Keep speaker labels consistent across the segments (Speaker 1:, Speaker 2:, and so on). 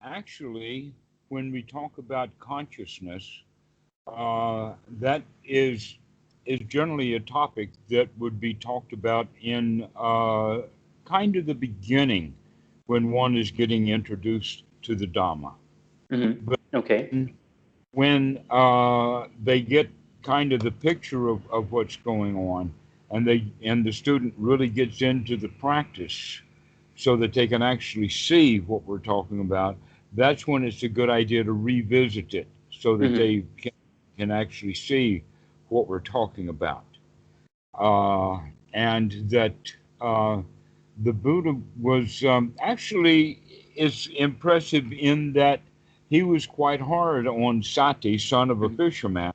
Speaker 1: actually, when we talk about consciousness, that is generally a topic that would be talked about in kind of the beginning when one is getting introduced to the Dhamma. But
Speaker 2: Okay.
Speaker 1: when they get kind of the picture of what's going on, and the student really gets into the practice so that they can actually see what we're talking about, that's when it's a good idea to revisit it so that they can actually see what we're talking about. And that the Buddha was actually is impressive in that he was quite hard on Sati, son of a fisherman,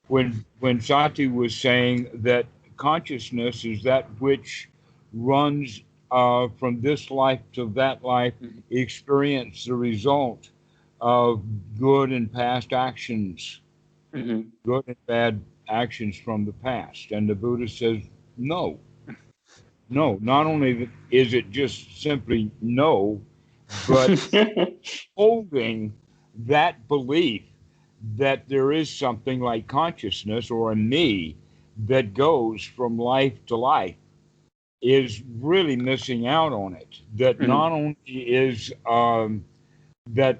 Speaker 1: when Sati was saying that consciousness is that which runs from this life to that life, experience the result of good and past actions, good and bad actions from the past. And the Buddha says, no, not only is it just simply no, but holding that belief that there is something like consciousness or a me that goes from life to life is really missing out on it. That not only is that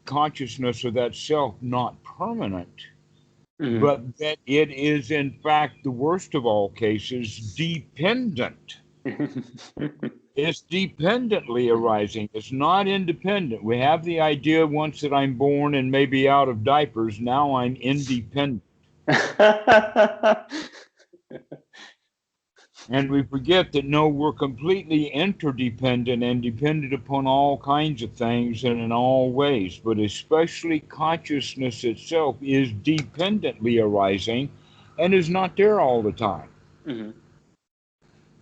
Speaker 1: consciousness or that self not permanent, but that it is in fact the worst of all cases dependent. It's dependently arising. It's not independent. We have the idea once that I'm born and maybe out of diapers, now I'm independent. And we forget that no, we're completely interdependent and dependent upon all kinds of things and in all ways, but especially consciousness itself is dependently arising and is not there all the time.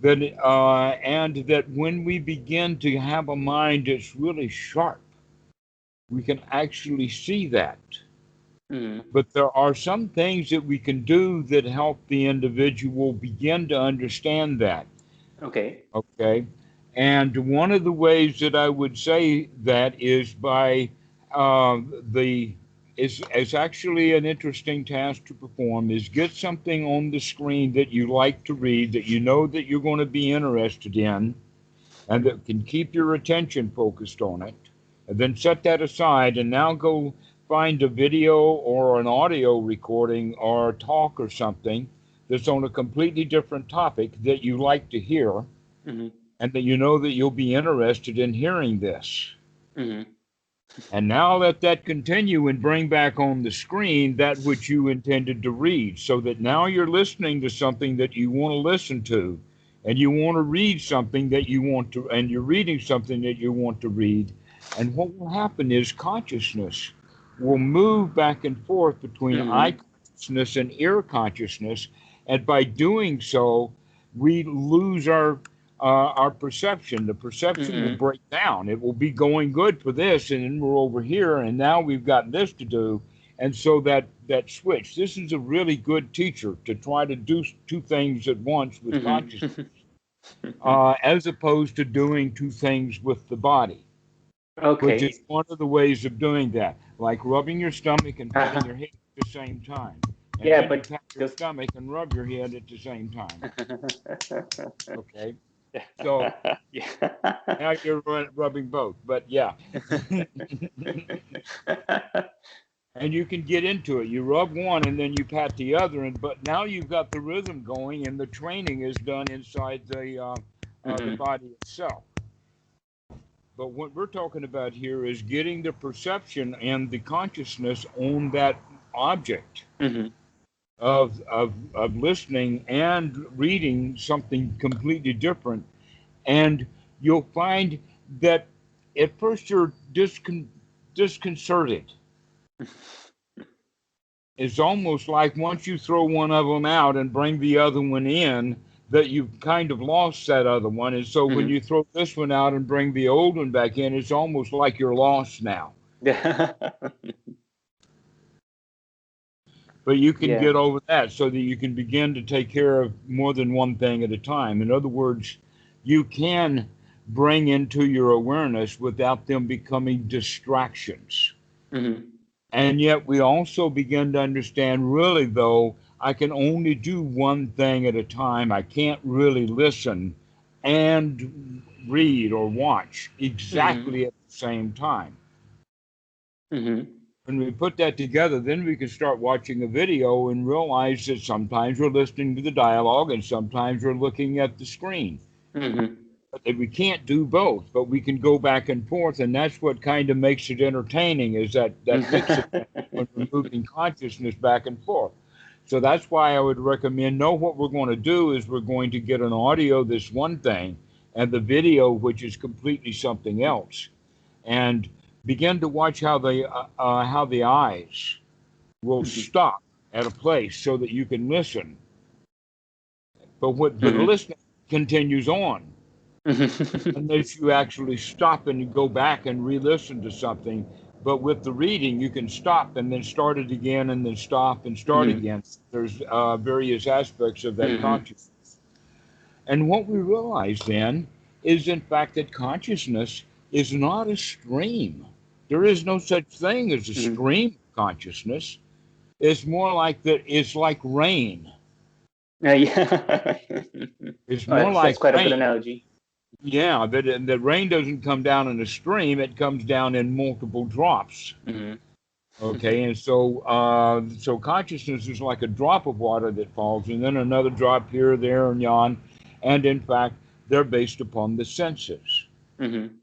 Speaker 1: That and that when we begin to have a mind that's really sharp, we can actually see that. But there are some things that we can do that help the individual begin to understand that.
Speaker 2: Okay.
Speaker 1: And one of the ways that I would say that is by it's actually an interesting task to perform, is get something on the screen that you like to read, that you know that you're going to be interested in, and that can keep your attention focused on it. And then set that aside and now go find a video or an audio recording or a talk or something that's on a completely different topic that you like to hear, and that you know that you'll be interested in hearing this. And now let that continue and bring back on the screen that which you intended to read, so that now you're listening to something that you want to listen to, and you want to read something that you want to, and you're reading something that you want to read. And what will happen is consciousness will move back and forth between eye consciousness and ear consciousness, and by doing so, we lose our perception. The perception will break down. It will be going good for this, and then we're over here, and now we've got this to do. And so that switch. This is a really good teacher to try to do two things at once with consciousness, as opposed to doing two things with the body. Which is one of the ways of doing that, like rubbing your stomach and patting your head at the same time. And then you pat your stomach and rub your head at the same time. Okay. So now you're rubbing both, but yeah. And you can get into it. You rub one and then you pat the other, but now you've got the rhythm going, and the training is done inside the body itself. But what we're talking about here is getting the perception and the consciousness on that object of listening and reading something completely different. And you'll find that at first you're disconcerted. It's almost like once you throw one of them out and bring the other one in, that you've kind of lost that other one. And so when you throw this one out and bring the old one back in, it's almost like you're lost now. But you can get over that so that you can begin to take care of more than one thing at a time. In other words, you can bring into your awareness without them becoming distractions.
Speaker 2: Mm-hmm.
Speaker 1: And yet we also begin to understand, really, though, I can only do one thing at a time. I can't really listen and read or watch
Speaker 2: Mm-hmm.
Speaker 1: exactly at the same time.
Speaker 2: Mm-hmm.
Speaker 1: When we put that together, then we can start watching a video and realize that sometimes we're listening to the dialogue and sometimes we're looking at the screen.
Speaker 2: Mm-hmm.
Speaker 1: But that we can't do both, but we can go back and forth, and that's what kind of makes it entertaining, is that mixing when we're moving consciousness back and forth. So that's why I would recommend, know what we're going to do is we're going to get an audio, this one thing, and the video, which is completely something else, and begin to watch how the eyes will stop at a place so that you can listen. But the
Speaker 2: Mm-hmm.
Speaker 1: listening continues on unless you actually stop and go back and re-listen to something. But with the reading, you can stop and then start it again, and then stop and start
Speaker 2: Mm-hmm.
Speaker 1: again. There's various aspects of that
Speaker 2: Mm-hmm.
Speaker 1: consciousness. And what we realize then is, in fact, that consciousness is not a stream. There is no such thing as a
Speaker 2: Mm-hmm.
Speaker 1: stream of consciousness. It's more like that. It's like rain.
Speaker 2: Yeah.
Speaker 1: It's
Speaker 2: Oh,
Speaker 1: more
Speaker 2: that's
Speaker 1: like
Speaker 2: quite a good
Speaker 1: rain.
Speaker 2: analogy.
Speaker 1: Yeah, the rain doesn't come down in a stream. It comes down in multiple drops.
Speaker 2: Mm-hmm.
Speaker 1: Okay, and so consciousness is like a drop of water that falls, and then another drop here, there, and yon, and in fact, they're based upon the senses.
Speaker 2: Mm-hmm.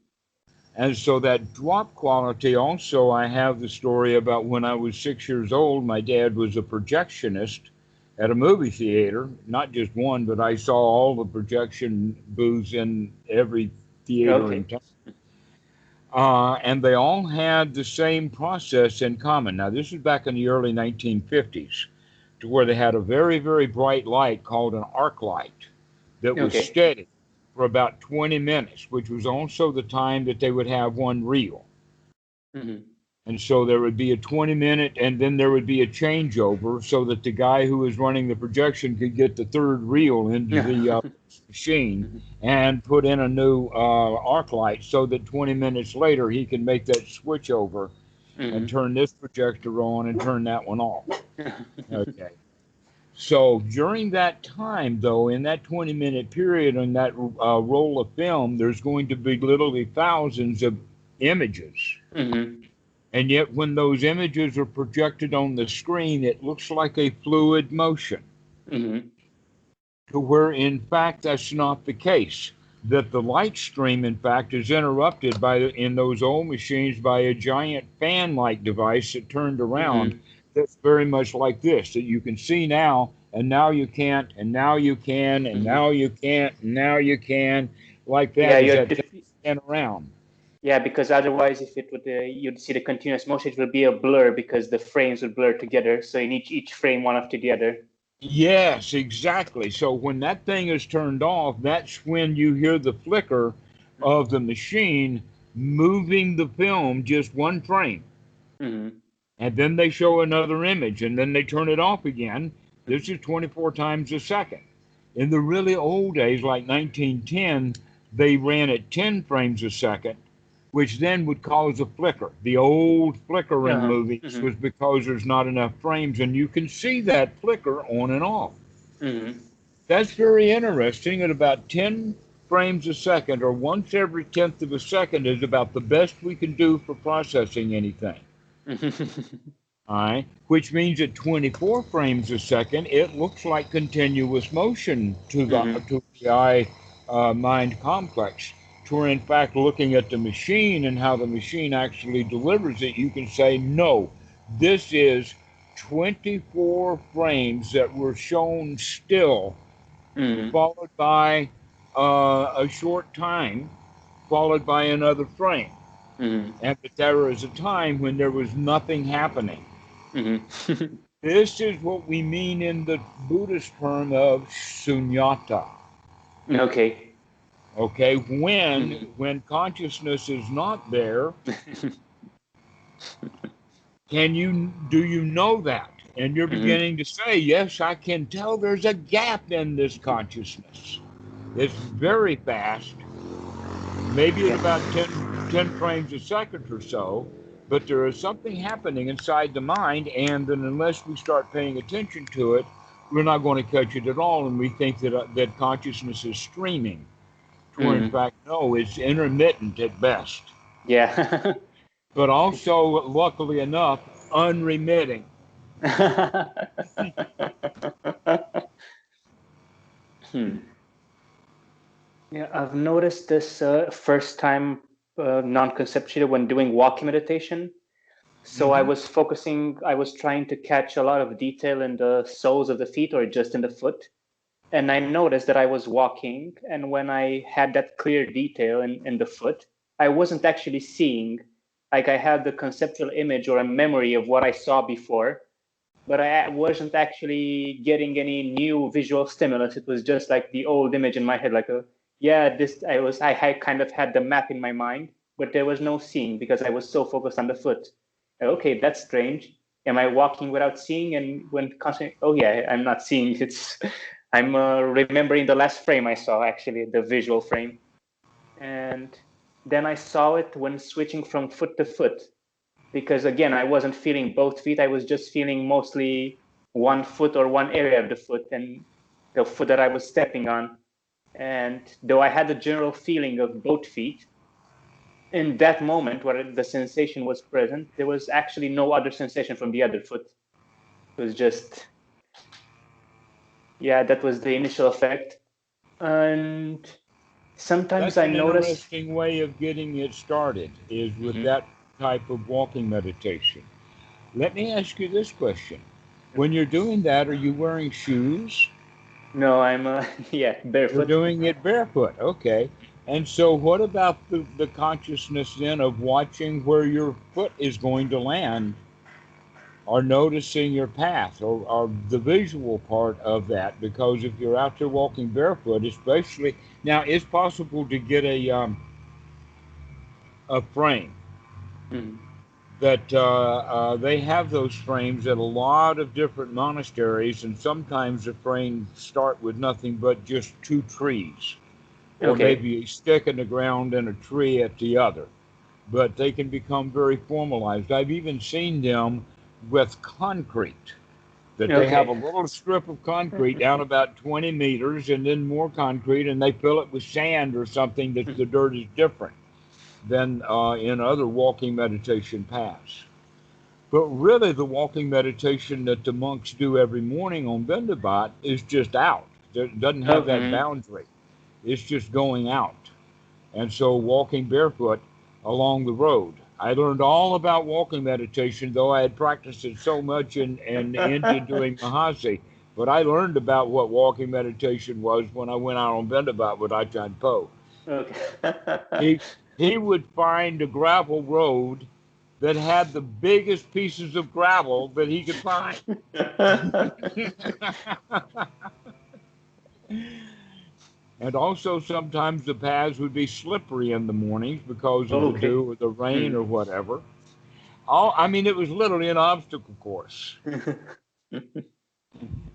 Speaker 1: And so that drop quality also, I have the story about when I was 6 years old. My dad was a projectionist at a movie theater, not just one, but I saw all the projection booths in every theater in
Speaker 2: Okay.
Speaker 1: town. And they all had the same process in common. Now, this is back in the early 1950s, to where they had a very, very bright light called an arc light that was
Speaker 2: Okay.
Speaker 1: steady for about 20 minutes, which was also the time that they would have one reel.
Speaker 2: Mm-hmm.
Speaker 1: And so there would be a 20-minute, and then there would be a changeover so that the guy who was running the projection could get the third reel into the machine
Speaker 2: Mm-hmm.
Speaker 1: and put in a new arc light so that 20 minutes later he can make that switch over and
Speaker 2: Mm-hmm.
Speaker 1: turn this projector on and turn that one off. Okay. So during that time, though, in that 20-minute period on that roll of film, there's going to be literally thousands of images.
Speaker 2: Mm-hmm.
Speaker 1: And yet, when those images are projected on the screen, it looks like a fluid motion,
Speaker 2: Mm-hmm.
Speaker 1: to where, in fact, that's not the case. That the light stream, in fact, is interrupted in those old machines by a giant fan-like device that turned around.
Speaker 2: Mm-hmm.
Speaker 1: That's very much like this, that you can see now, and now you can't, and now you can, and
Speaker 2: Mm-hmm.
Speaker 1: now you can't, and now you can, like
Speaker 2: Yeah,
Speaker 1: that, as that thing spin around.
Speaker 2: yeah, because otherwise, if it would, you'd see the continuous motion, it would be a blur because the frames would blur together. So in each frame, one after the other.
Speaker 1: Yes, exactly. So when that thing is turned off, that's when you hear the flicker of the machine moving the film just one frame.
Speaker 2: Mm-hmm.
Speaker 1: And then they show another image and then they turn it off again. This is 24 times a second. In the really old days, like 1910, they ran at 10 frames a second, which then would cause a flicker. The old flicker in
Speaker 2: Uh-huh.
Speaker 1: movies
Speaker 2: Mm-hmm.
Speaker 1: was because there's not enough frames, and you can see that flicker on and off.
Speaker 2: Mm-hmm.
Speaker 1: That's very interesting. At about 10 frames a second, or once every tenth of a second, is about the best we can do for processing anything. All right, which means at 24 frames a second, it looks like continuous motion
Speaker 2: Mm-hmm.
Speaker 1: to the eye mind complex. To where, in fact, looking at the machine and how the machine actually delivers it, you can say, no, this is 24 frames that were shown still,
Speaker 2: Mm-hmm.
Speaker 1: followed by a short time, followed by another frame.
Speaker 2: Mm-hmm.
Speaker 1: And that there was a time when there was nothing happening.
Speaker 2: Mm-hmm.
Speaker 1: This is what we mean in the Buddhist term of sunyata.
Speaker 2: Okay.
Speaker 1: Okay,
Speaker 2: Mm-hmm.
Speaker 1: when consciousness is not there, do you know that? And you're
Speaker 2: Mm-hmm.
Speaker 1: beginning to say, yes, I can tell there's a gap in this consciousness. It's very fast, maybe at
Speaker 2: Yeah.
Speaker 1: about 10 frames a second or so, but there is something happening inside the mind, and then unless we start paying attention to it, we're not going to catch it at all, and we think that consciousness is streaming. Where in
Speaker 2: Mm.
Speaker 1: fact, no, it's intermittent at best,
Speaker 2: Yeah.
Speaker 1: but also, luckily enough, unremitting.
Speaker 2: Hmm. Yeah, I've noticed this first time non-conceptually when doing walking meditation. So I
Speaker 1: Hmm.
Speaker 2: was focusing, I was trying to catch a lot of detail in the soles of the feet or just in the foot. And I noticed that I was walking, and when I had that clear detail in the foot, I wasn't actually seeing, like I had the conceptual image or a memory of what I saw before, but I wasn't actually getting any new visual stimulus. It was just like the old image in my head, like, yeah, this, I had kind of had the map in my mind, but there was no seeing because I was so focused on the foot. Okay, that's strange. Am I walking without seeing? And when constantly, oh yeah, I'm not seeing. I'm remembering the last frame I saw, actually, the visual frame. And then I saw it when switching from foot to foot, because again, I wasn't feeling both feet. I was just feeling mostly one foot or one area of the foot, and the foot that I was stepping on. And though I had the general feeling of both feet, in that moment where the sensation was present, there was actually no other sensation from the other foot. It was just, yeah, that was the initial effect. And sometimes
Speaker 1: That's
Speaker 2: I
Speaker 1: an
Speaker 2: notice.
Speaker 1: interesting way of getting it started, is with
Speaker 2: Mhm.
Speaker 1: that type of walking meditation. Let me ask you this question. When you're doing that, are you wearing shoes?
Speaker 2: No, I'm yeah,
Speaker 1: You're
Speaker 2: barefoot.
Speaker 1: doing it barefoot. Okay. And so, what about the consciousness then of watching where your foot is going to land, or noticing your path, or the visual part of that? Because if you're out there walking barefoot, especially now, it's possible to get a frame
Speaker 2: Mhm.
Speaker 1: that they have those frames at a lot of different monasteries, and sometimes the frames start with nothing but just two trees, or
Speaker 2: Okay.
Speaker 1: maybe a stick in the ground and a tree at the other. But they can become very formalized. I've even seen them with concrete, that they have a
Speaker 2: Okay.
Speaker 1: little strip of concrete down about 20 meters and then more concrete, and they fill it with sand or something that the dirt is different than in other walking meditation paths. But really, the walking meditation that the monks do every morning on Bendabat is just out. It doesn't have that
Speaker 2: Okay.
Speaker 1: boundary. It's just going out. And so, walking barefoot along the road. I learned all about walking meditation, though I had practiced it so much in India doing Mahasi. But I learned about what walking meditation was when I went out on Bendabat with Ajahn Po.
Speaker 2: Okay.
Speaker 1: He, he would find a gravel road that had the biggest pieces of gravel that he could find. And also, sometimes the paths would be slippery in the mornings because of the
Speaker 2: Okay.
Speaker 1: dew or the rain
Speaker 2: Hmm.
Speaker 1: or whatever. I mean, it was literally an obstacle course.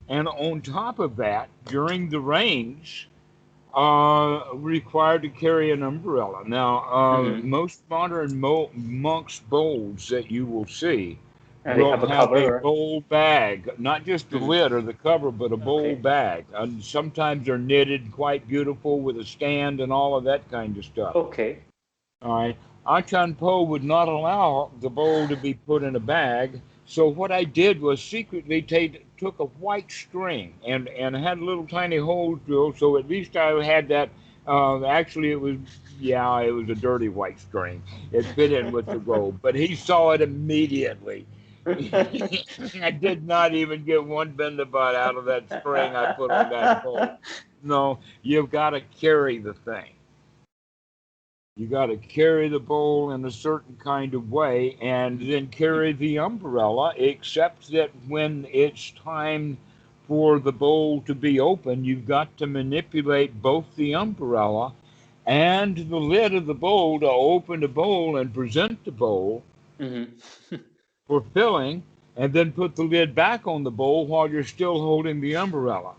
Speaker 1: And on top of that, during the rains, required to carry an umbrella. Now,
Speaker 2: Hmm.
Speaker 1: most modern monks' bowls that you will see
Speaker 2: They
Speaker 1: will
Speaker 2: have a
Speaker 1: have
Speaker 2: cover,
Speaker 1: a
Speaker 2: or?
Speaker 1: bowl bag, not just the
Speaker 2: Hmm.
Speaker 1: lid or the cover, but a bowl
Speaker 2: Okay.
Speaker 1: bag. And sometimes they're knitted quite beautiful with a stand and all of that kind of stuff.
Speaker 2: Okay.
Speaker 1: All right. Achan Po would not allow the bowl to be put in a bag. So what I did was secretly took a white string and had little tiny holes drilled. So at least I had that. Actually, it was a dirty white string. It fit in with the robe, but he saw it immediately. I did not even get one bend about out of that string I put on that bowl. No, you've got to carry the thing. You got to carry the bowl in a certain kind of way and then carry the umbrella, except that when it's time for the bowl to be open, you've got to manipulate both the umbrella and the lid of the bowl to open the bowl and present the bowl
Speaker 2: Hmm.
Speaker 1: for filling. and then put the lid back on the bowl while you're still holding the umbrella.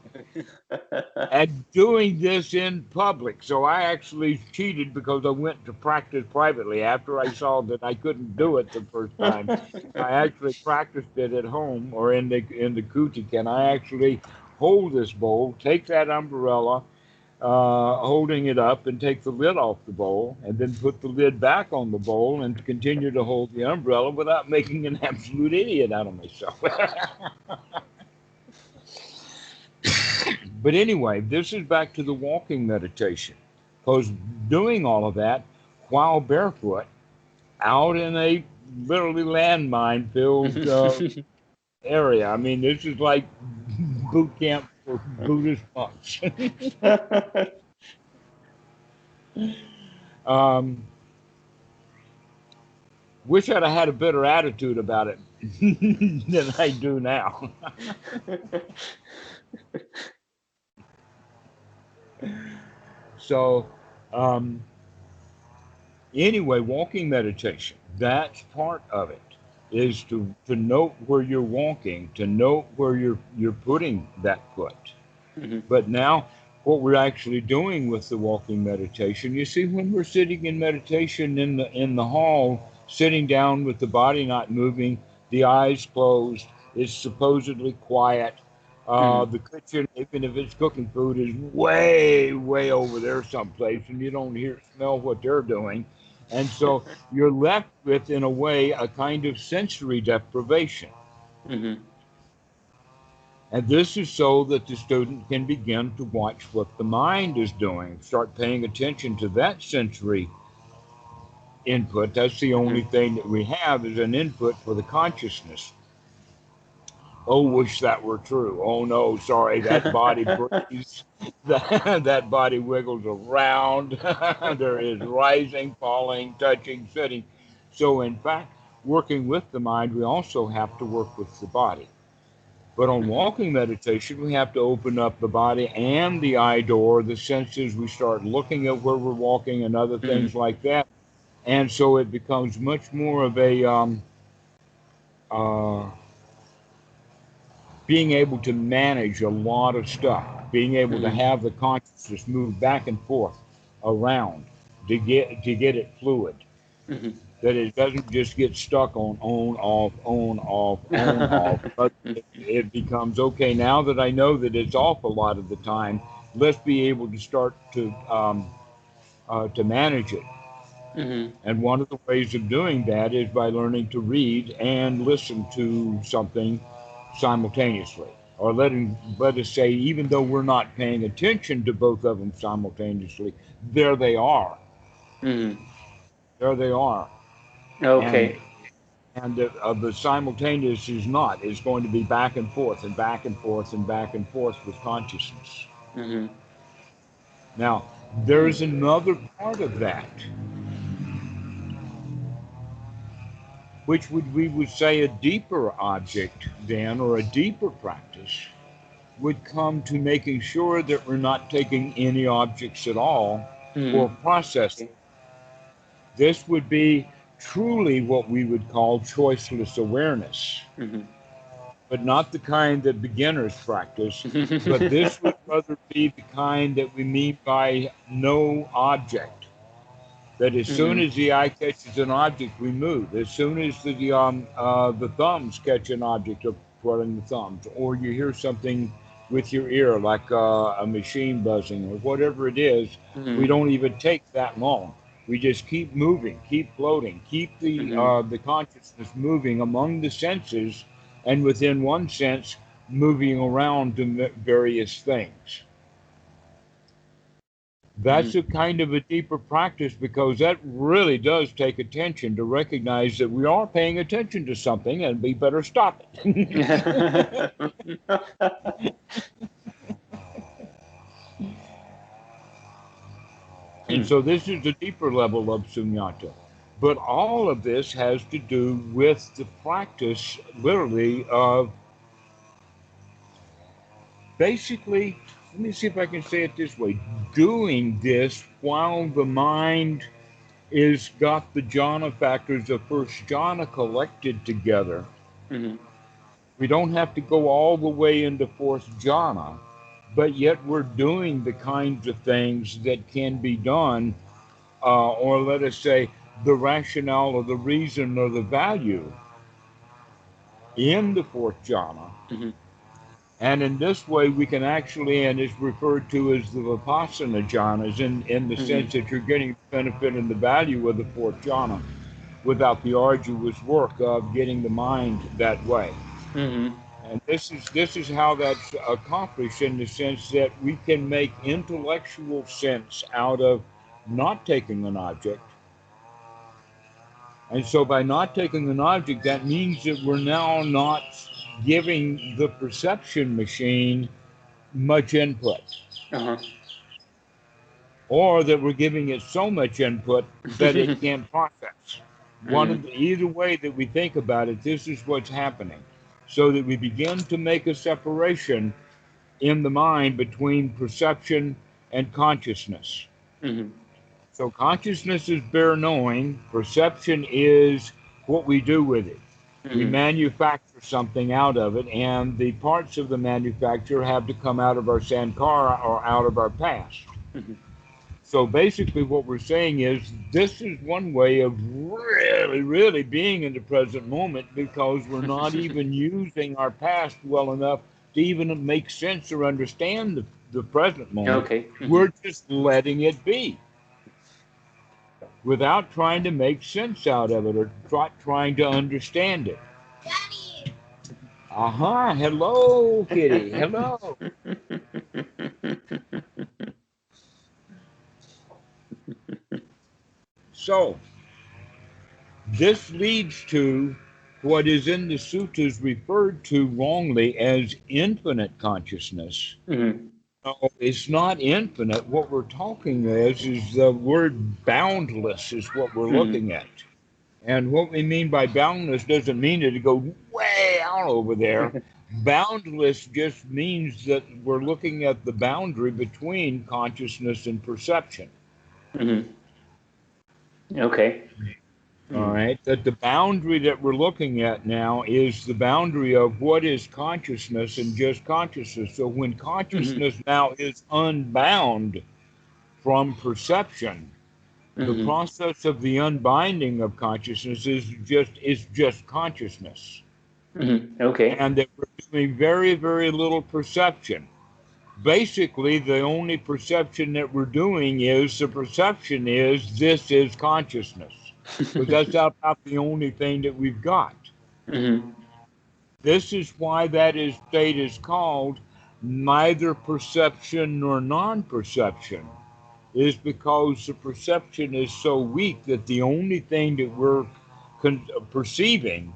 Speaker 1: And doing this in public. So I actually cheated because I went to practice privately after I saw that I couldn't do it the first time. I actually practiced it at home or in the kuti. Can I actually hold this bowl, take that umbrella, holding it up, and take the lid off the bowl, and then put the lid back on the bowl and continue to hold the umbrella without making an absolute idiot out of myself. But anyway, this is back to the walking meditation, because doing all of that while barefoot out in a literally landmine filled area. I mean, this is like boot camp for Buddhist monks. Wish I'd have had a better attitude about it than I do now. So, anyway, walking meditation, that's part of it, is to note where you're walking, to note where you're putting that foot.
Speaker 2: Mm-hmm.
Speaker 1: But now, what we're actually doing with the walking meditation, you see, when we're sitting in meditation in the hall, sitting down with the body not moving, the eyes closed, it's supposedly quiet. The kitchen, even if it's cooking food, is way, way over there someplace, and you don't smell what they're doing. And so you're left with, in a way, a kind of sensory deprivation.
Speaker 2: Mm-hmm.
Speaker 1: And this is so that the student can begin to watch what the mind is doing, start paying attention to that sensory input. That's the only thing that we have is an input for the consciousness. Oh, wish that were true. Oh, no, sorry, that body breathes. That body wiggles around. There is rising, falling, touching, sitting. So, in fact, working with the mind, we also have to work with the body. But on walking meditation, we have to open up the body and the eye door, the senses. We start looking at where we're walking and other things like that. And so it becomes much more of a being able to manage a lot of stuff, being able to have the consciousness move back and forth around to get it fluid, that it doesn't just get stuck on off, but it becomes, okay, now that I know that it's off a lot of the time, let's be able to start to manage it. And one of the ways of doing that is by learning to read and listen to something simultaneously, or let us say, even though we're not paying attention to both of them simultaneously, there they are. There they are.
Speaker 2: Okay.
Speaker 1: And the simultaneous is not. It's going to be back and forth and back and forth and back and forth with consciousness. Now, there's another part of that, which we would say a deeper object then, or a deeper practice, would come to making sure that we're not taking any objects at all or processing. This would be truly what we would call choiceless awareness, but not the kind that beginners practice, but this would rather be the kind that we mean by no object. That as soon as the eye catches an object, we move. As soon as the thumbs catch an object, of twirling the thumbs, or you hear something with your ear, like a machine buzzing or whatever it is, we don't even take that long. We just keep moving, keep floating, keep the consciousness moving among the senses, and within one sense, moving around to various things. That's a kind of a deeper practice, because that really does take attention to recognize that we are paying attention to something and we better stop it. And so this is the deeper level of sunyata. But all of this has to do with the practice, literally, of basically, let me see if I can say it this way, doing this while the mind is got the jhana factors of first jhana collected together, We don't have to go all the way into fourth jhana, but yet we're doing the kinds of things that can be done, or let us say, the rationale or the reason or the value in the fourth jhana.
Speaker 2: Mm-hmm.
Speaker 1: And in this way, we can actually, and it's referred to as the Vipassana jhanas, in the sense that you're getting the benefit and the value of the fourth jhana without the arduous work of getting the mind that way.
Speaker 2: Mm-hmm.
Speaker 1: And this is how that's accomplished, in the sense that we can make intellectual sense out of not taking an object. And so by not taking an object, that means that we're now not giving the perception machine much input,
Speaker 2: Uh-huh.
Speaker 1: or that we're giving it so much input that it can't process. Either way that we think about it, this is what's happening. So that we begin to make a separation in the mind between perception and consciousness.
Speaker 2: Mm-hmm.
Speaker 1: So consciousness is bare knowing, perception is what we do with it. We
Speaker 2: Mm-hmm.
Speaker 1: manufacture something out of it, and the parts of the manufacture have to come out of our sankara or out of our past.
Speaker 2: Mm-hmm.
Speaker 1: So basically what we're saying is this is one way of really, really being in the present moment, because we're not even using our past well enough to even make sense or understand the present moment.
Speaker 2: Okay. Mm-hmm.
Speaker 1: We're just letting it be without trying to make sense out of it or trying to understand it. Hello, kitty. Hello. So, this leads to what is in the suttas referred to wrongly as infinite consciousness.
Speaker 2: Mm-hmm.
Speaker 1: No, it's not infinite. What we're talking is the word boundless is what we're looking at. And what we mean by boundless doesn't mean that it goes way out over there. Boundless just means that we're looking at the boundary between consciousness and perception.
Speaker 2: Mm-hmm. Okay.
Speaker 1: All right, that the boundary that we're looking at now is the boundary of what is consciousness and just consciousness. So when consciousness now is unbound from perception, the process of the unbinding of consciousness is just consciousness.
Speaker 2: Okay.
Speaker 1: And that we're doing very, very little perception. Basically, the only perception that we're doing is the perception is this is consciousness. But that's about the only thing that we've got. This is why that state is called neither perception nor non-perception, is because the perception is so weak that the only thing that we're perceiving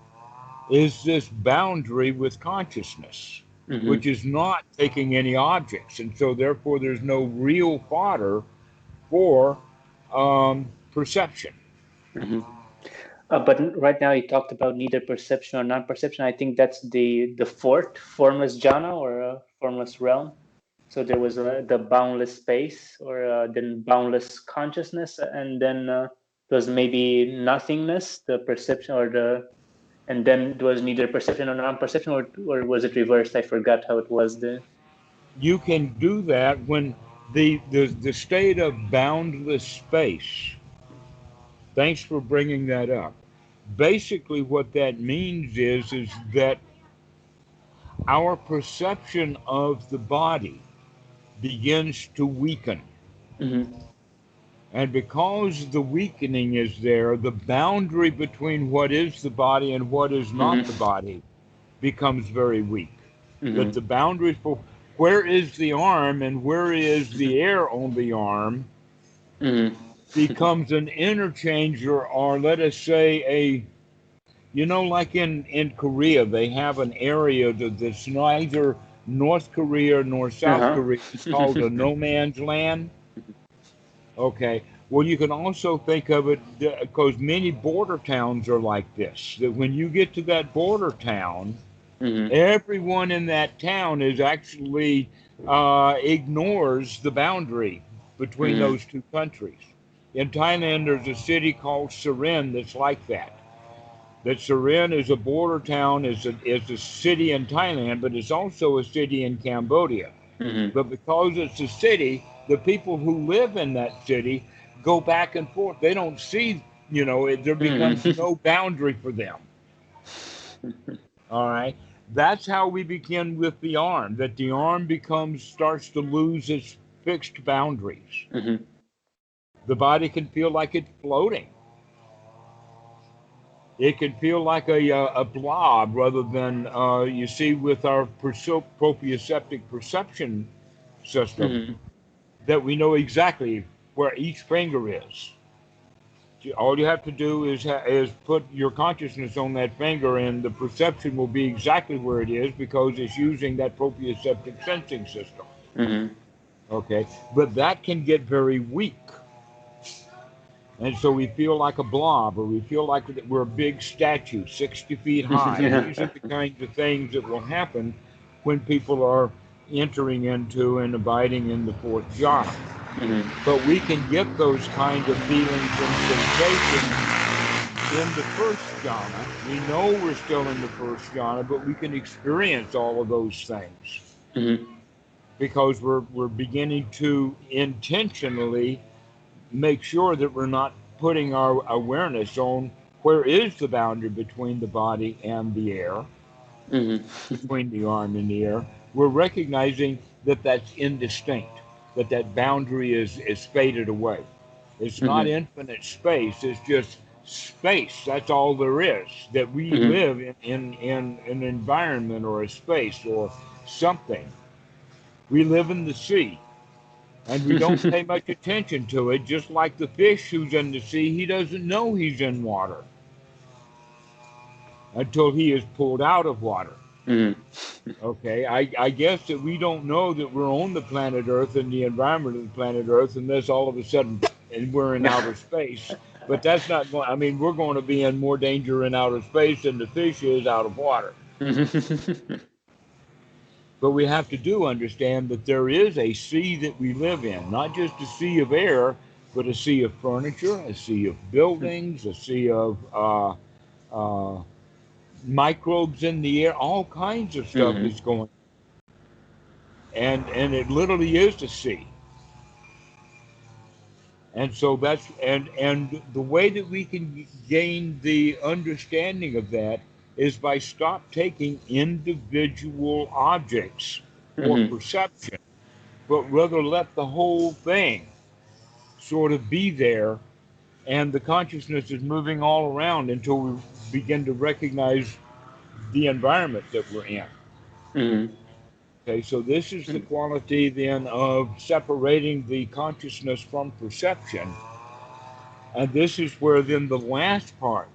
Speaker 1: is this boundary with consciousness, which is not taking any objects. And so therefore there's no real fodder for perception.
Speaker 2: But right now you talked about neither perception or non-perception. I think that's the fourth formless jhana or formless realm. So there was the boundless space, or then boundless consciousness, and then there was maybe nothingness, the perception, and then it was neither perception or non-perception, or was it reversed? I forgot how it was there.
Speaker 1: You can do that when the state of boundless space. Thanks for bringing that up. Basically, what that means is that our perception of the body begins to weaken. And because the weakening is there, the boundary between what is the body and what is not the body becomes very weak. That the boundary for where is the arm and where is the air on the arm becomes an interchange, or let us say like in Korea, they have an area that's neither North Korea nor South Korea. It's called a no man's land. Okay. Well, you can also think of it because many border towns are like this, that when you get to that border town, everyone in that town is actually ignores the boundary between those two countries. In Thailand, there's a city called Surin that's like that. that Surin is a border town, is a city in Thailand, but it's also a city in Cambodia.
Speaker 2: Mm-hmm.
Speaker 1: But because it's a city, the people who live in that city go back and forth. They don't see, there becomes
Speaker 2: Mm-hmm.
Speaker 1: no boundary for them. All right. That's how we begin with the arm, that the arm starts to lose its fixed boundaries.
Speaker 2: Mm-hmm.
Speaker 1: The body can feel like it's floating. It can feel like a blob rather than, you see, with our proprioceptive perception system,
Speaker 2: Mm-hmm.
Speaker 1: that we know exactly where each finger is. All you have to do is put your consciousness on that finger, and the perception will be exactly where it is because it's using that proprioceptive sensing system.
Speaker 2: Mm-hmm.
Speaker 1: Okay, but that can get very weak, and so we feel like a blob, or we feel like we're a big statue, 60 feet high.
Speaker 2: Yeah.
Speaker 1: These are the kinds of things that will happen when people are entering into and abiding in the fourth jhana.
Speaker 2: Mm-hmm.
Speaker 1: But we can get those kind of feelings and sensations in the first jhana. We know we're still in the first jhana, but we can experience all of those things
Speaker 2: Mm-hmm.
Speaker 1: because we're beginning to intentionally make sure that we're not putting our awareness on where is the boundary between the body and the air,
Speaker 2: Mm-hmm.
Speaker 1: between the arm and the air. We're recognizing that that's indistinct, that boundary is faded away. It's not
Speaker 2: Mm-hmm.
Speaker 1: infinite space, it's just space. That's all there is. That we
Speaker 2: Mm-hmm.
Speaker 1: live in an environment or a space or something. We live in the sea and we don't pay much attention to it, just like the fish who's in the sea, he doesn't know he's in water until he is pulled out of water.
Speaker 2: Mm-hmm.
Speaker 1: Okay, I guess that we don't know that we're on the planet Earth and the environment of the planet Earth, unless all of a sudden and we're in outer space. But that's not going. I mean, we're going to be in more danger in outer space than the fish is out of water. But we have to understand that there is a sea that we live in, not just a sea of air, but a sea of furniture, a sea of buildings, a sea of uh, microbes in the air, all kinds of stuff
Speaker 2: Mm-hmm.
Speaker 1: is going. And it literally is the sea. And so and the way that we can gain the understanding of that is by stop taking individual objects for
Speaker 2: Mm-hmm.
Speaker 1: perception, but rather let the whole thing sort of be there, and the consciousness is moving all around until we begin to recognize the environment that we're in.
Speaker 2: Mm-hmm.
Speaker 1: Okay, so this is the quality then of separating the consciousness from perception. And this is where then the last part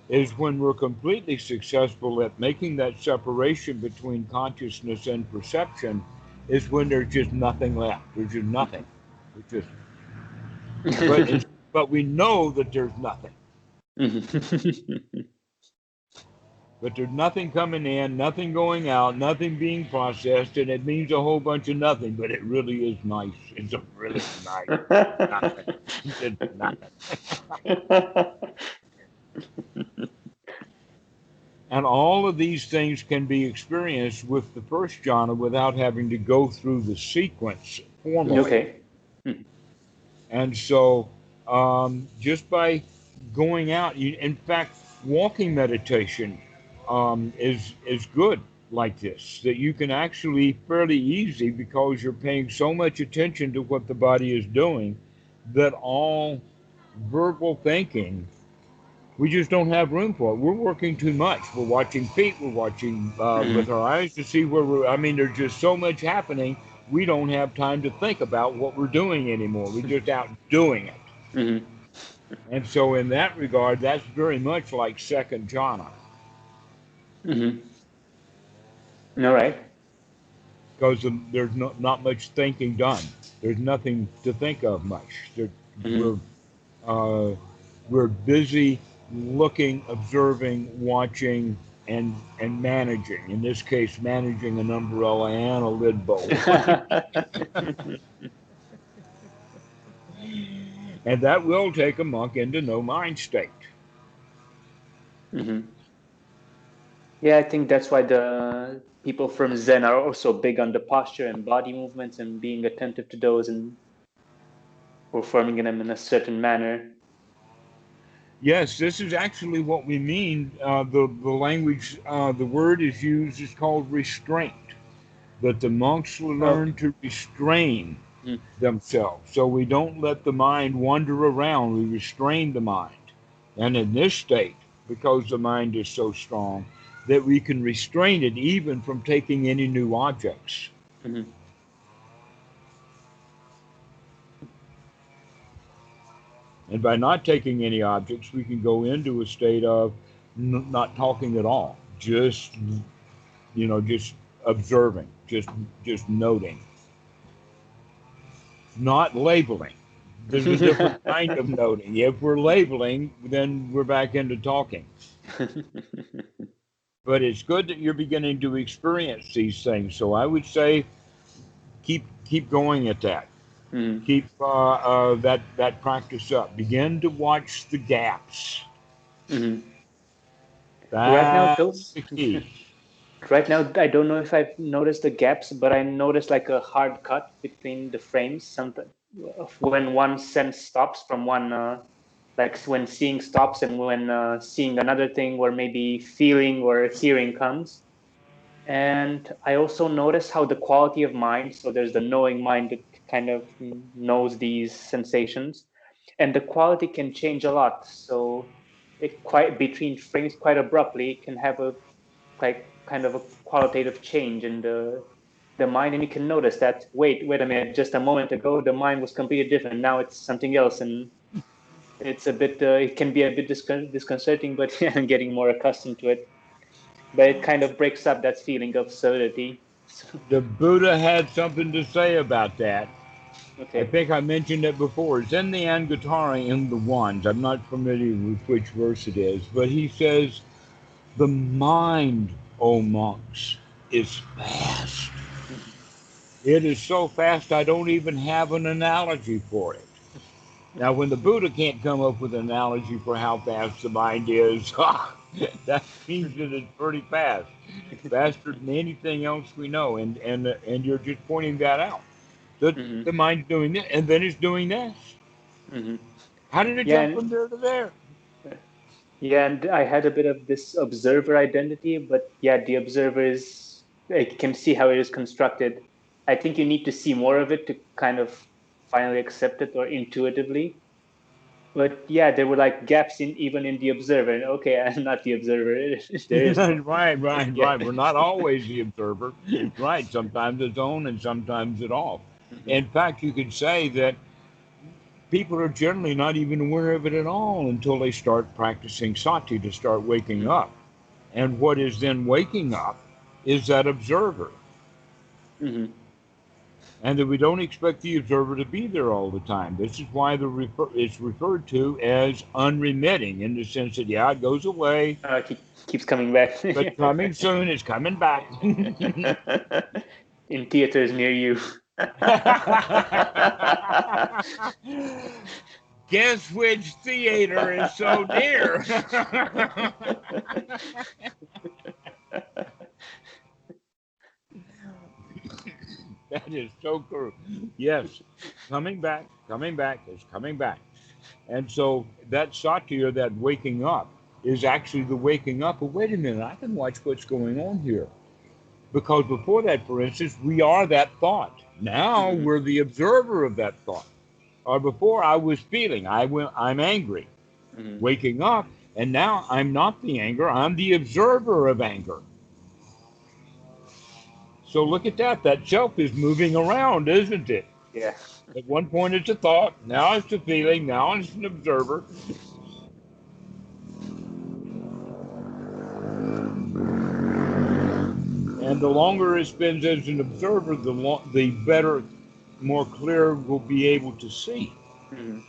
Speaker 1: is when we're completely successful at making that separation between consciousness and perception, is when there's just nothing left. There's just nothing. It's just, but we know that there's nothing. But there's nothing coming in, nothing going out, nothing being processed, and it means a whole bunch of nothing, but it really is nice. It's a really nice nothing. It's nothing. And all of these things can be experienced with the first jhana without having to go through the sequence formally.
Speaker 2: Okay.
Speaker 1: And so just by going out, in fact, walking meditation is good like this, that you can actually fairly easy, because you're paying so much attention to what the body is doing, that all verbal thinking, we just don't have room for it. We're working too much. We're watching feet. We're watching with
Speaker 2: Mm-hmm.
Speaker 1: our eyes to see where we're. I mean, there's just so much happening. We don't have time to think about what we're doing anymore. We're just out doing it.
Speaker 2: Mm-hmm.
Speaker 1: And so, in that regard, that's very much like second jhana,
Speaker 2: Mm-hmm. All right.
Speaker 1: because there's not much thinking done. There's nothing to think of much.
Speaker 2: Mm-hmm.
Speaker 1: We're uh, we're busy looking, observing, watching, and managing. In this case, managing an umbrella and a lid bowl. And that will take a monk into no mind state.
Speaker 2: Mm-hmm. Yeah, I think that's why the people from Zen are also big on the posture and body movements and being attentive to those and performing them in a certain manner.
Speaker 1: Yes, this is actually what we mean. The language, the word is used is called restraint. That the monks will learn
Speaker 2: Okay.
Speaker 1: to restrain themselves. So we don't let the mind wander around. We restrain the mind. And in this state, because the mind is so strong, that we can restrain it even from taking any new objects.
Speaker 2: Mm-hmm.
Speaker 1: And by not taking any objects, we can go into a state of not talking at all, just just observing, just noting, not labeling. There's a different kind of noting. If we're labeling, then we're back into talking. But it's good that you're beginning to experience these things. So I would say keep going at that.
Speaker 2: Mm-hmm.
Speaker 1: Keep that practice up. Begin to watch the gaps.
Speaker 2: Mm-hmm. Right now,
Speaker 1: That's
Speaker 2: those.
Speaker 1: the key.
Speaker 2: Right now, I don't know if I've noticed the gaps, but I noticed like a hard cut between the frames. Sometimes when one sense stops from one, like when seeing stops, and when seeing another thing, where maybe feeling or hearing comes. And I also notice how the quality of mind. So there's the knowing mind that kind of knows these sensations, and the quality can change a lot. So it quite between frames quite abruptly it can have a like kind of a qualitative change in the mind, and you can notice that wait a minute, just a moment ago the mind was completely different, now it's something else. And it's a bit it can be a bit disconcerting, but I'm getting more accustomed to it. But it kind of breaks up that feeling of solidity. So,
Speaker 1: The Buddha had something to say about that. I
Speaker 2: okay.
Speaker 1: think I mentioned it before. It's in the Anguttara in the Ones. I'm not familiar with which verse it is, but he says, "The mind, O monks, is fast.
Speaker 2: Mhm.
Speaker 1: It is so fast I don't even have an analogy for it." Now, when the Buddha can't come up with an analogy for how fast the mind is, that means that it's pretty fast, faster than anything else we know. And you're just pointing that out. The
Speaker 2: Mhm.
Speaker 1: mind's doing this, and then it's doing this.
Speaker 2: Mhm.
Speaker 1: How did it
Speaker 2: Yeah,
Speaker 1: jump from there to there?
Speaker 2: yeah, and I had a bit of this observer identity, but yeah, the observer is, I can see how it is constructed. I think you need to see more of it to kind of finally accept it, or intuitively. But yeah, there were like gaps in even in the observer. And okay, I'm not the observer. There is, yeah.
Speaker 1: Right. We're not always the observer. Right. Sometimes it's on and sometimes it's off.
Speaker 2: Mhm.
Speaker 1: In fact, you could say that people are generally not even aware of it at all until they start practicing sati to start waking
Speaker 2: Mhm.
Speaker 1: up. And what is then waking up is that observer.
Speaker 2: Mhm.
Speaker 1: And that we don't expect the observer to be there all the time. This is why it's referred to as unremitting in the sense that, yeah, it goes away,
Speaker 2: Keeps coming back.
Speaker 1: but coming soon, it's coming back.
Speaker 2: In theaters near you.
Speaker 1: Guess which theater is so near? That is so cool. Yes, coming back, is coming back. And so that sati, or that waking up, is actually the waking up of, wait a minute, I can watch what's going on here. Because before that, for instance, we are that thought. Now
Speaker 2: Mhm.
Speaker 1: we're the observer of that thought. Or before I was feeling, I'm angry.
Speaker 2: Mhm.
Speaker 1: Waking up, and now I'm not the anger, I'm the observer of anger. So look at that. That self is moving around, isn't it?
Speaker 2: Yeah.
Speaker 1: At one point it's a thought, now it's a feeling, now it's an observer. And the longer it spends as an observer, the better, more clear we'll be able to see
Speaker 2: Mhm.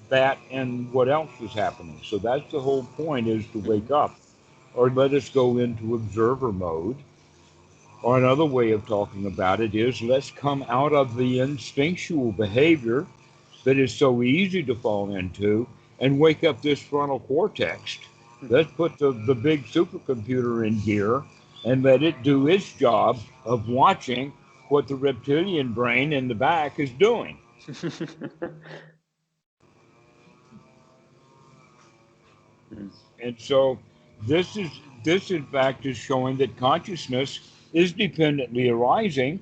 Speaker 1: that and what else is happening. So that's the whole point, is to
Speaker 2: Mhm.
Speaker 1: wake up, or let us go into observer mode. Or another way of talking about it is, let's come out of the instinctual behavior that is so easy to fall into and wake up this frontal cortex Let's put the big supercomputer in gear and let it do its job of watching what the reptilian brain in the back is doing. And so this is this in fact is showing that consciousness is dependently arising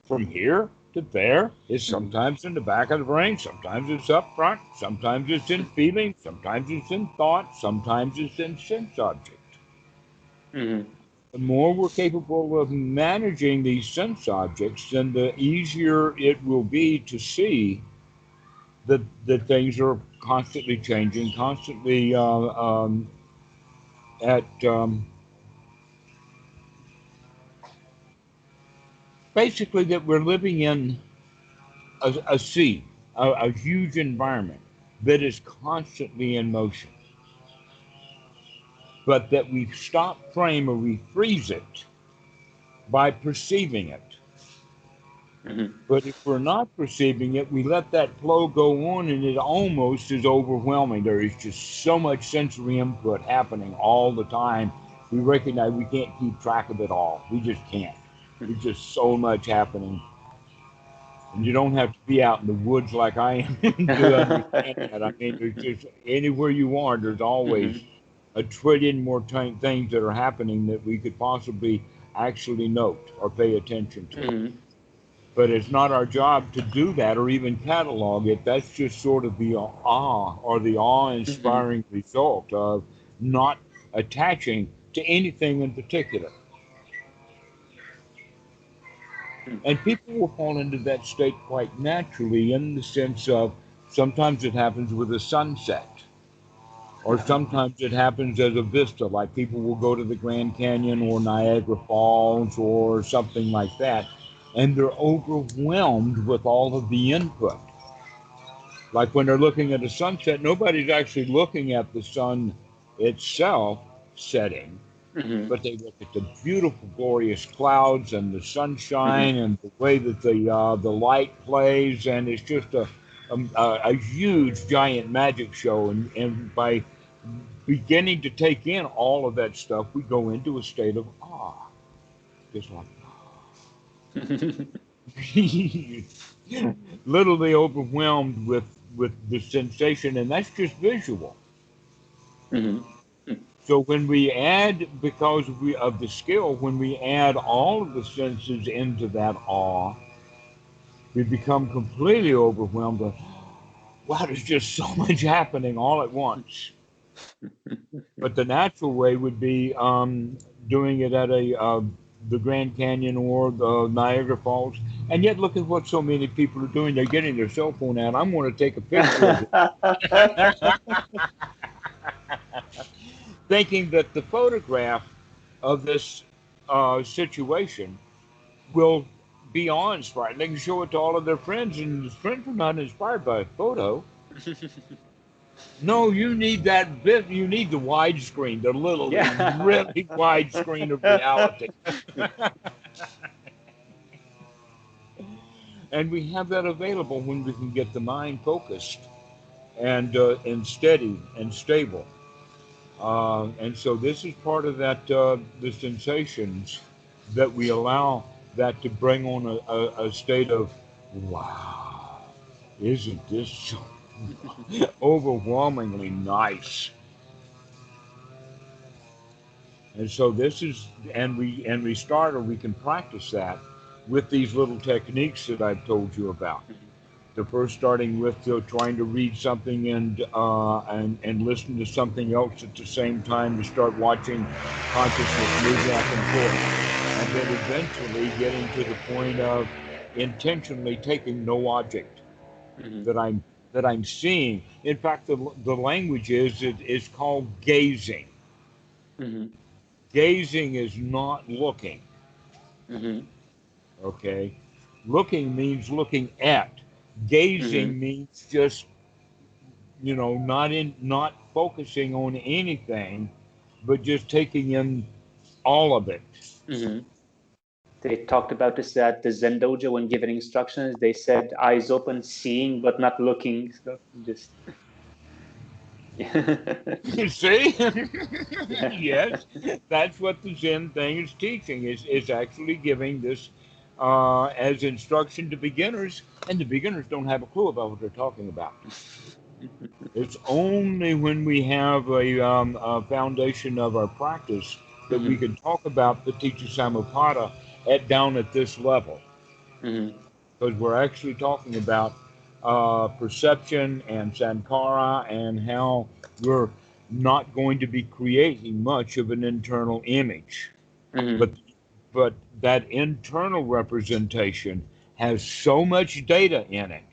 Speaker 1: from here to there. It's sometimes in the back of the brain, sometimes it's up front, sometimes it's in feeling, sometimes it's in thought, sometimes it's in sense object.
Speaker 2: Mm-hmm.
Speaker 1: The more we're capable of managing these sense objects, then the easier it will be to see that things are constantly changing, constantly at basically that we're living in a sea, a huge environment that is constantly in motion, but that we stop frame or we freeze it by perceiving it.
Speaker 2: Mm-hmm.
Speaker 1: But if we're not perceiving it, we let that flow go on and it almost is overwhelming. There is just so much sensory input happening all the time. We recognize we can't keep track of it all. We just can't. There's just so much happening. And you don't have to be out in the woods like I am to understand that. I mean, there's just anywhere you are, there's always
Speaker 2: Mm-hmm.
Speaker 1: a trillion more things that are happening that we could possibly actually note or pay attention to.
Speaker 2: Mm-hmm.
Speaker 1: But it's not our job to do that or even catalog it. That's just sort of the awe or the awe
Speaker 2: Mm-hmm.
Speaker 1: inspiring result of not attaching to anything in particular. And people will fall into that state quite naturally in the sense of sometimes it happens with a sunset, or sometimes it happens as a vista, like people will go to the Grand Canyon or Niagara Falls or something like that, and they're overwhelmed with all of the input. Like when they're looking at a sunset, nobody's actually looking at the sun itself setting,
Speaker 2: Mm-hmm.
Speaker 1: but they look at the beautiful, glorious clouds and the sunshine and the way that the light plays, and it's just a huge, giant magic show. And by beginning to take in all of that stuff, we go into a state of awe, just like literally overwhelmed with the sensation, and that's just visual.
Speaker 2: Mm-hmm.
Speaker 1: So when we add, because of the skill, when we add all of the senses into that awe, we become completely overwhelmed with, wow, there's just so much happening all at once. But the natural way would be doing it at the Grand Canyon or the Niagara Falls. And yet, look at what so many people are doing. They're getting their cell phone out. I'm going to take a picture of it, thinking that the photograph of this situation will be awe-inspiring. They can show it to all of their friends, and the friends are not inspired by a photo. No, you need that bit. You need the widescreen, the literally
Speaker 2: Yeah.
Speaker 1: really wide screen of reality. And we have that available when we can get the mind focused and steady and stable. And so this is part of that the sensations that we allow that to bring on a state of wow, isn't this so overwhelmingly nice? And so this is, and we start or we can practice that with these little techniques that I've told you about. The first starting with trying to read something and listen to something else at the same time to start watching consciousness move back and forth, and then eventually getting to the point of intentionally taking no object
Speaker 2: Mhm.
Speaker 1: that I'm seeing. In fact, the language is called gazing.
Speaker 2: Mhm.
Speaker 1: Gazing is not looking.
Speaker 2: Mhm.
Speaker 1: Okay, looking means looking at.
Speaker 2: Mhm.
Speaker 1: Gazing means just not focusing on anything, but just taking in all of it.
Speaker 2: Mhm. They talked about this at the Zen dojo when giving instructions. They said eyes open, seeing but not looking. So just
Speaker 1: You see?
Speaker 2: Yeah.
Speaker 1: Yes, that's what the Zen thing is teaching, is actually giving this as instruction to beginners, and the beginners don't have a clue about what they're talking about. It's only when we have a foundation of our practice that we
Speaker 2: Mhm.
Speaker 1: can talk about the Ticca Samuppada at down at this level,
Speaker 2: Mhm.
Speaker 1: because we're actually talking about perception and sankara and how we're not going to be creating much of an internal image, but
Speaker 2: Mhm.
Speaker 1: but that internal representation has so much data in it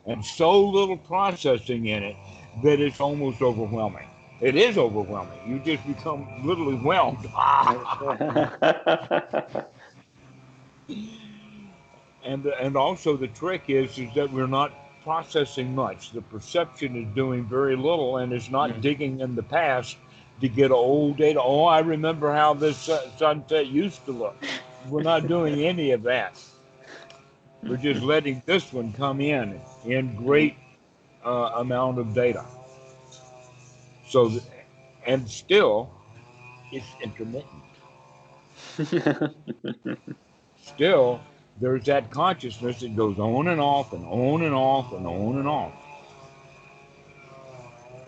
Speaker 1: and so little processing in it that it's almost overwhelming. It is overwhelming. You just become literally whelmed. And also the trick is that we're not processing much. The perception is doing very little and is not
Speaker 2: Mhm.
Speaker 1: digging in the past to get old data. Oh, I remember how this sunset used to look. We're not doing any of that. We're just letting this one come in
Speaker 2: Mhm.
Speaker 1: great amount of data. So, and still, it's intermittent. Still, there's that consciousness that goes on and off and on and off and on and off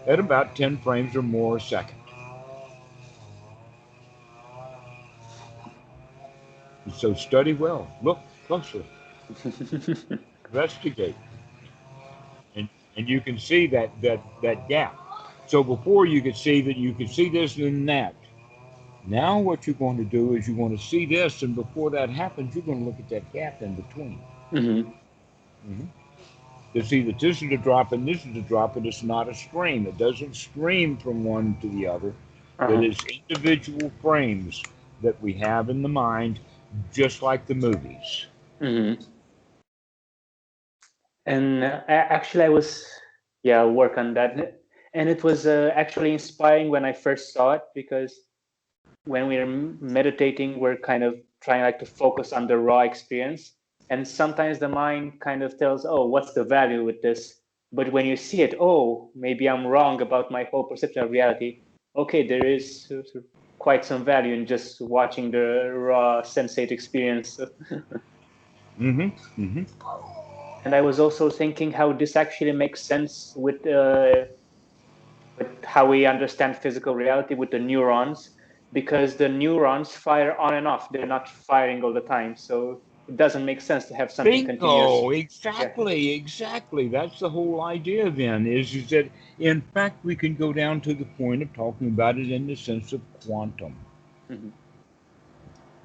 Speaker 1: at about 10 frames or more a second. So study well, look closely, investigate, and you can see that gap. So before you could see that you could see this and that. Now what you're going to do is you're going to see this, and before that happens, you're going to look at that gap in between.
Speaker 2: Mhm.
Speaker 1: Mm-hmm. To see that this is a drop and this is a drop, and it's not a stream. It doesn't stream from one to the other. That
Speaker 2: Uh-huh.
Speaker 1: is individual frames that we have in the mind, just like the movies.
Speaker 2: Mhm. And actually, I was, yeah, work on that, and it was actually inspiring when I first saw it, because when we're meditating, we're kind of trying like to focus on the raw experience, and sometimes the mind kind of tells, "Oh, what's the value with this?" But when you see it, oh, maybe I'm wrong about my whole perception of reality. Okay, there is quite some value in just watching the raw sensate experience.
Speaker 1: Mm-hmm. Mm-hmm.
Speaker 2: And I was also thinking how this actually makes sense with how we understand physical reality with the neurons, because the neurons fire on and off. They're not firing all the time. So it doesn't make sense to have something
Speaker 1: Bingo!
Speaker 2: continuous. Yeah.
Speaker 1: Exactly, exactly. That's the whole idea then, is that in fact we can go down to the point of talking about it in the sense of quantum.
Speaker 2: Mm-hmm.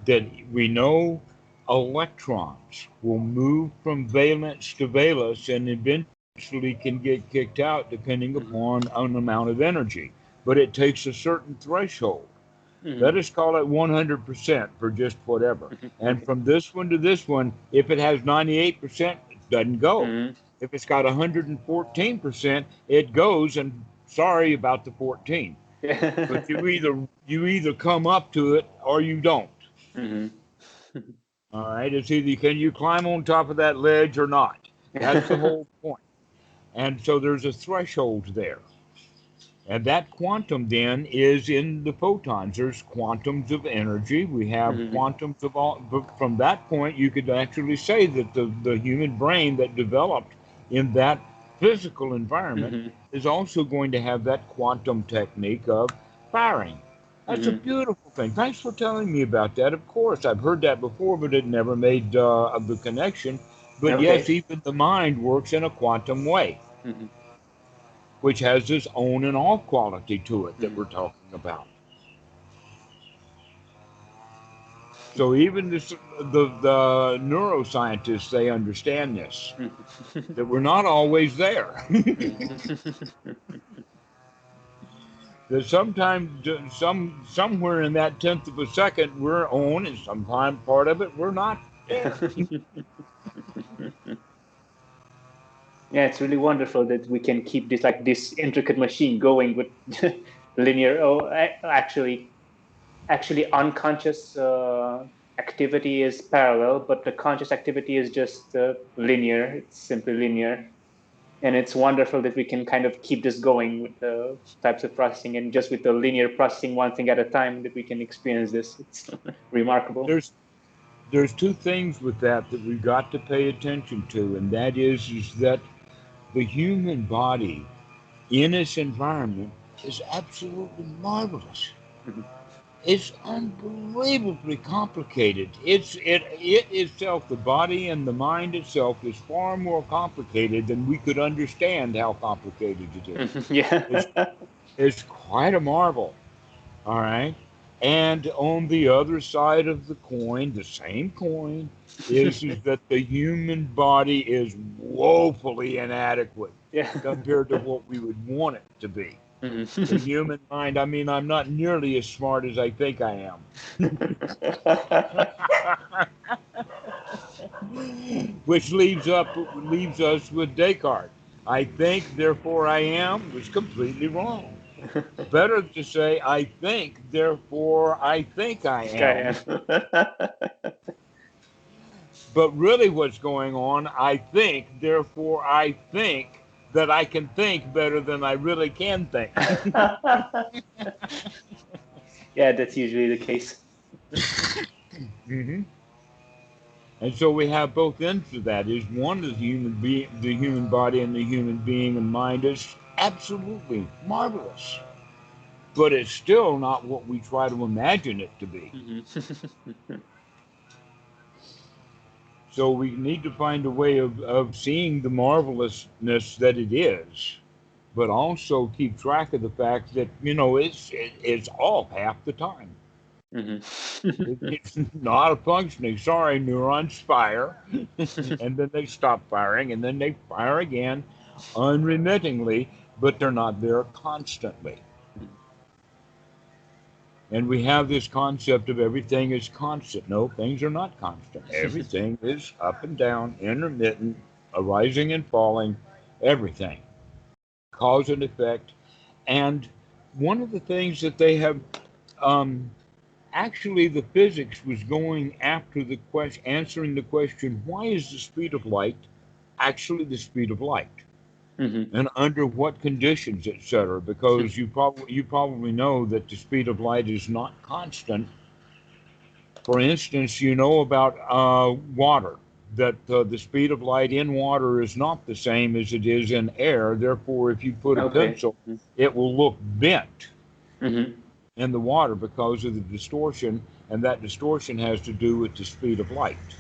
Speaker 1: That we know electrons will move from valence to valence and eventually can get kicked out depending
Speaker 2: Mm-hmm.
Speaker 1: upon an amount of energy. But it takes a certain threshold. Let
Speaker 2: Mm-hmm.
Speaker 1: us call it 100% for just whatever. And from this one to this one, if it has 98%, it doesn't go.
Speaker 2: Mm-hmm.
Speaker 1: If it's got 114%, it goes, and sorry about the 14. But
Speaker 2: Yeah.
Speaker 1: you either come up to it or you don't.
Speaker 2: Mm-hmm.
Speaker 1: All right, it's either can you climb on top of that ledge or not. That's the whole point. And so there's a threshold there. And that quantum then is in the photons. There's quantums of energy. We have
Speaker 2: Mm-hmm.
Speaker 1: quantums of all. But from that point, you could actually say that the human brain that developed in that physical environment
Speaker 2: Mm-hmm.
Speaker 1: is also going to have that quantum technique of firing. That's a
Speaker 2: Mm-hmm.
Speaker 1: beautiful thing. Thanks for telling me about that. Of course, I've heard that before, but it never made of the connection. But yes,
Speaker 2: Okay.
Speaker 1: even the mind works in a quantum way,
Speaker 2: Mm-hmm.
Speaker 1: which has this on and off quality to it that we're talking about. So even the neuroscientists, they understand this,
Speaker 2: Mm-hmm.
Speaker 1: that we're not always there. That sometimes somewhere in that tenth of a second we're on, and sometimes part of it we're not there.
Speaker 2: Yeah, it's really wonderful that we can keep this intricate machine going with linear. Oh, actually, unconscious activity is parallel, but the conscious activity is just linear. It's simply linear. And it's wonderful that we can kind of keep this going with the types of processing, and just with the linear processing, one thing at a time, that we can experience this. It's remarkable.
Speaker 1: There's two things with that we've got to pay attention to, and that is that the human body in its environment is absolutely marvelous.
Speaker 2: Mhm.
Speaker 1: It's unbelievably complicated. It itself, the body and the mind itself, is far more complicated than we could understand how complicated it is.
Speaker 2: Yeah.
Speaker 1: It's quite a marvel. All right. And on the other side of the coin, the same coin, is that the human body is woefully inadequate
Speaker 2: Yeah.
Speaker 1: compared to what we would want it to be. The
Speaker 2: Mhm.
Speaker 1: human mind, I mean, I'm not nearly as smart as I think I am. Which leaves us with Descartes. I think, therefore I am, was completely wrong. Better to say, I think, therefore I think I am. But really what's going on, I think, therefore I think that I can think better than I really can think.
Speaker 2: Yeah, that's usually the case.
Speaker 1: Mm-hmm. And so we have both ends of that. Is one, the human body and the human being and mind is absolutely marvelous, but it's still not what we try to imagine it to be.
Speaker 2: Mhm.
Speaker 1: So we need to find a way of seeing the marvelousness that it is, but also keep track of the fact that, it's off half the time.
Speaker 2: Mhm.
Speaker 1: It's not a functioning. Sorry, neurons fire, and then they stop firing, and then they fire again, unremittingly, but they're not there constantly. And we have this concept of everything is constant. No, things are not constant. Everything is up and down, intermittent, arising and falling, everything, cause and effect. And one of the things that they have, um, actually, the physics was going after the question, answering the question, why is the speed of light actually the speed of light?
Speaker 2: Mhm.
Speaker 1: And under what conditions, etc. Because you probably know that the speed of light is not constant. For instance, you know about water, that the speed of light in water is not the same as it is in air. Therefore, if you put a
Speaker 2: Okay.
Speaker 1: pencil, it will look bent
Speaker 2: Mhm.
Speaker 1: in the water because of the distortion, and that distortion has to do with the speed of light.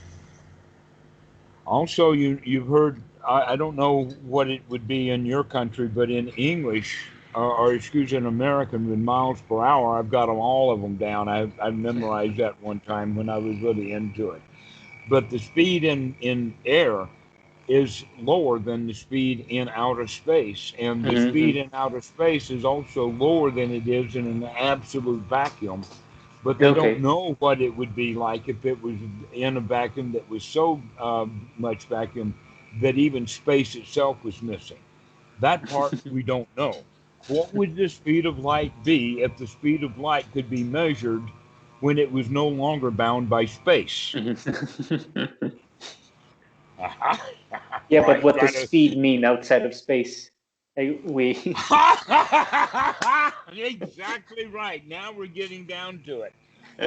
Speaker 1: Also, you've heard, I don't know what it would be in your country, but in English, or excuse me, in American, with miles per hour, I've got them, all of them down. I've memorized that one time when I was really into it. But the speed in air is lower than the speed in outer space, and the speed
Speaker 2: Mhm.
Speaker 1: in outer space is also lower than it is in an absolute vacuum. But they don't
Speaker 2: Okay.
Speaker 1: know what it would be like if it was in a vacuum that was so much vacuum that even space itself was missing. That part we don't know. What would the speed of light be if the speed of light could be measured when it was no longer bound by space?
Speaker 2: Mhm. Yeah, but
Speaker 1: Right,
Speaker 2: what
Speaker 1: try
Speaker 2: does
Speaker 1: to.
Speaker 2: speed mean outside of space? We.
Speaker 1: Exactly right. Now we're getting down to it.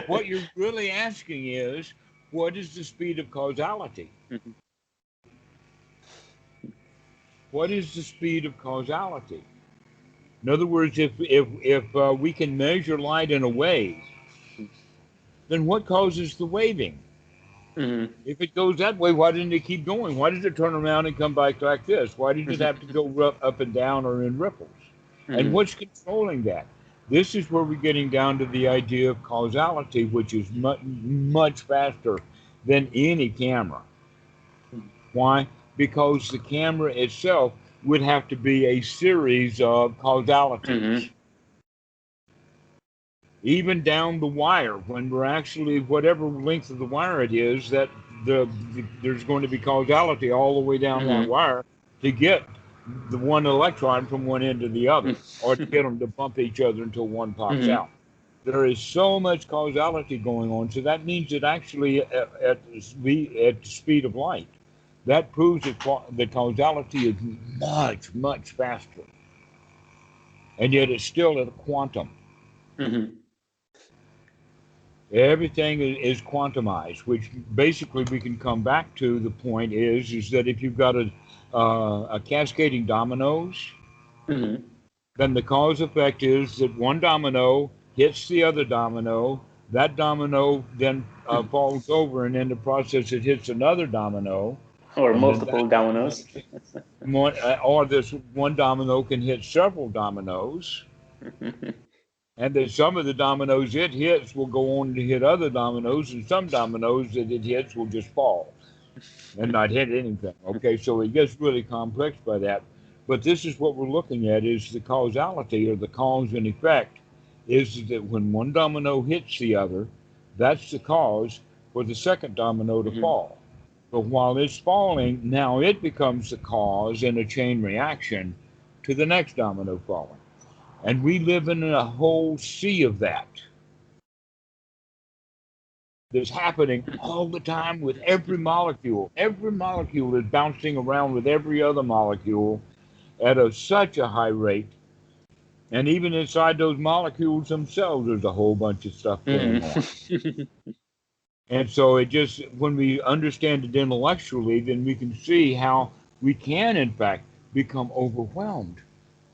Speaker 1: What you're really asking is, what is the speed of causality?
Speaker 2: Mhm.
Speaker 1: What is the speed of causality? In other words, if we can measure light in a wave, then what causes the waving?
Speaker 2: Mhm.
Speaker 1: If it goes that way, why didn't it keep going? Why did it turn around and come back like this? Why did it have to go up and down or in ripples? And
Speaker 2: Mhm.
Speaker 1: what's controlling that? This is where we're getting down to the idea of causality, which is much faster than any camera. Why? Because the camera itself would have to be a series of causalities.
Speaker 2: Mhm.
Speaker 1: Even down the wire, when we're actually, whatever length of the wire it is, that there's going to be causality all the way down that
Speaker 2: Mhm.
Speaker 1: wire to get the one electron from one end to the other, or to get
Speaker 2: Mhm.
Speaker 1: them to bump each other until one pops
Speaker 2: Mhm.
Speaker 1: out. There is so much causality going on, so that means that actually at the speed of light, that proves that the causality is much, much faster. And yet it's still at a quantum.
Speaker 2: Mm-hmm.
Speaker 1: Everything is quantumized, which basically we can come back to the point is that if you've got a cascading dominoes,
Speaker 2: Mm-hmm.
Speaker 1: then the cause effect is that one domino hits the other domino. That domino then falls over, and in the process, it hits another domino,
Speaker 2: Or
Speaker 1: and then that
Speaker 2: multiple dominoes.
Speaker 1: or this one domino can hit several dominoes, and then some of the dominoes it hits will go on to hit other dominoes, and some dominoes that it hits will just fall and not hit anything. Okay, so it gets really complex by that. But this is what we're looking at is the causality or the cause and effect is that when one domino hits the other, that's the cause for the second domino to
Speaker 2: Mm-hmm.
Speaker 1: fall. But while it's falling, now it becomes the cause in a chain reaction to the next domino falling. And we live in a whole sea of that. That's happening all the time with every molecule. Every molecule is bouncing around with every other molecule at such a high rate. And even inside those molecules themselves, there's a whole bunch of stuff going on.
Speaker 2: Mm-hmm.
Speaker 1: And so it just, when we understand it intellectually, then we can see how we can, in fact, become overwhelmed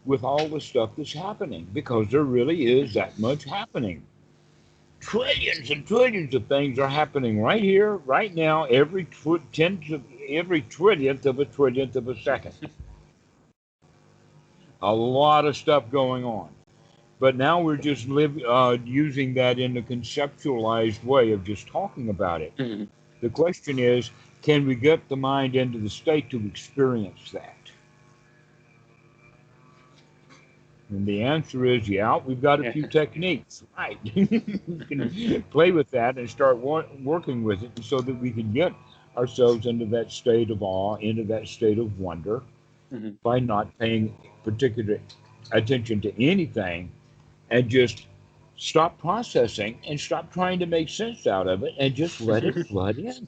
Speaker 1: with all the stuff that's happening because there really is that much happening. Trillions and trillions of things are happening right here, right now, every every trillionth of a trillionth of a second. A lot of stuff going on. But now we're just using that in a conceptualized way of just talking about it.
Speaker 2: Mm-hmm.
Speaker 1: The question is, can we get the mind into the state to experience that? And the answer is, yeah, we've got a few techniques, right? We can play with that and start working with it so that we can get ourselves into that state of awe, into that state of wonder,
Speaker 2: Mm-hmm.
Speaker 1: by not paying particular attention to anything and just stop processing and stop trying to make sense out of it and just let it flood in.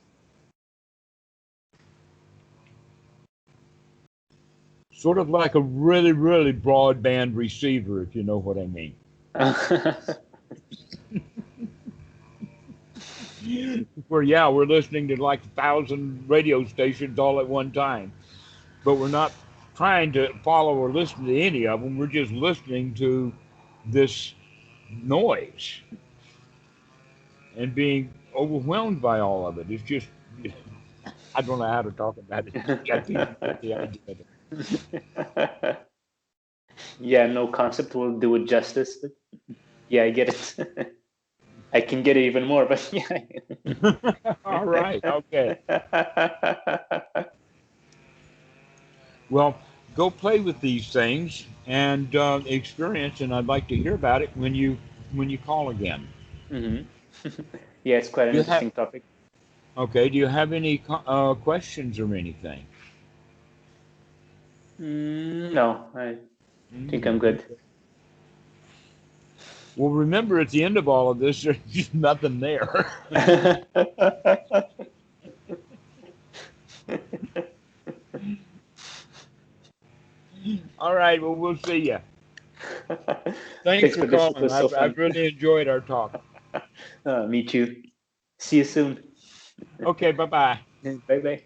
Speaker 1: Sort of like a really, really broadband receiver, if you know what I mean. Where, yeah, we're listening to like 1,000 radio stations all at one time, but we're not trying to follow or listen to any of them. We're just listening to this noise and being overwhelmed by all of it. It's just, I don't know how to talk about it. I think you get the idea of it.
Speaker 2: Yeah, no concept will do it justice. But yeah, I get it. I can get it even more, but yeah.
Speaker 1: All right. Okay. Well, go play with these things and experience, and I'd like to hear about it when you call again.
Speaker 2: Mm-hmm. Yeah, it's quite an interesting topic.
Speaker 1: Okay. Do you have any questions or anything?
Speaker 2: No, I think I'm good.
Speaker 1: Well, remember, at the end of all of this, there's just nothing there. All right. Well, we'll see you. Thanks for calling. I've really enjoyed our talk.
Speaker 2: Me too. See you soon.
Speaker 1: Okay. Bye-bye.
Speaker 2: Bye-bye.